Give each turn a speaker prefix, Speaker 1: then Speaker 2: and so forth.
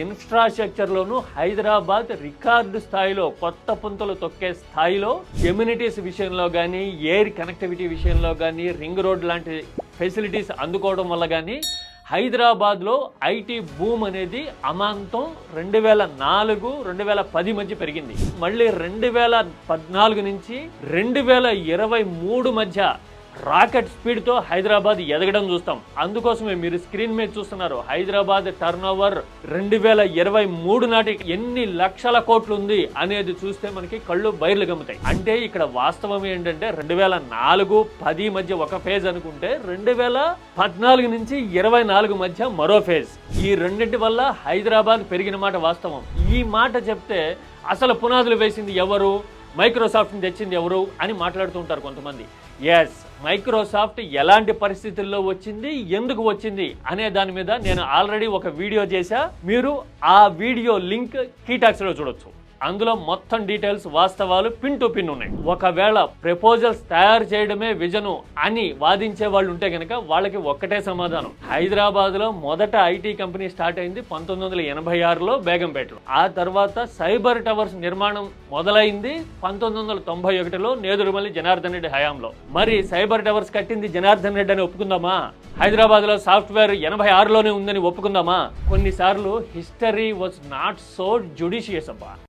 Speaker 1: ఇన్ఫ్రాస్ట్రక్చర్లోనూ Hyderabad record స్థాయిలో కొత్త పుంతలు తొక్కే స్థాయిలో ఎమ్యూనిటీస్ విషయంలో కానీ, ఎయిర్ కనెక్టివిటీ విషయంలో కానీ, రింగ్ రోడ్ లాంటి ఫెసిలిటీస్ అందుకోవడం వల్ల కానీ హైదరాబాద్లో ఐటీ బూమ్ అనేది అమాంతం 2004, 2010 మధ్య పెరిగింది. మళ్ళీ 2014 నుంచి 2023 మధ్య రాకెట్ స్పీడ్తో హైదరాబాద్ ఎదగడం చూస్తాం. అందుకోసమే మీరు స్క్రీన్ మీద చూస్తున్నారు హైదరాబాద్ టర్న్ ఓవర్ 2023 నాటికి ఎన్ని లక్షల కోట్లు ఉంది అనేది చూస్తే మనకి కళ్ళు బయర్లు గమ్ముతాయి. అంటే ఇక్కడ వాస్తవం ఏంటంటే 2004-10 మధ్య ఒక ఫేజ్ అనుకుంటే 2014 నుంచి 24 మధ్య మరో ఫేజ్. ఈ రెండింటి వల్ల హైదరాబాద్ పెరిగిన మాట వాస్తవం. ఈ మాట చెప్తే అసలు పునాదులు వేసింది ఎవరు, మైక్రోసాఫ్ట్ని తెచ్చింది ఎవరు అని మాట్లాడుతుంటారు కొంతమంది. ఎస్, మైక్రోసాఫ్ట్ ఎలాంటి పరిస్థితుల్లో వచ్చింది, ఎందుకు వచ్చింది అనే దాని మీద నేను ఆల్రెడీ ఒక వీడియో చేశా. మీరు ఆ వీడియో లింక్ కీటాక్స్లో చూడొచ్చు. అందులో మొత్తం డీటెయిల్స్, వాస్తవాలు పిన్ టు పిన్ ఉన్నాయి. ఒకవేళ ప్రపోజల్స్ తయారు చేయడమే విజను అని వాదించే వాళ్ళు ఉంటే కనుక వాళ్ళకి ఒక్కటే సమాధానం. హైదరాబాద్లో మొదట ఐటీ కంపెనీ స్టార్ట్ అయింది 1986లో బేగంపేటలో. ఆ తర్వాత సైబర్ టవర్స్ నిర్మాణం మొదలైంది 1991లో నేదురుమల్లి జనార్దన్ రెడ్డి హయాంలో. మరి సైబర్ టవర్స్ కట్టింది జనార్దన్ రెడ్డి అని ఒప్పుకుందామా? హైదరాబాద్లో సాఫ్ట్వేర్ 86లోనే ఉందని ఒప్పుకుందామా? కొన్నిసార్లు history was not so judicious అబ్బా.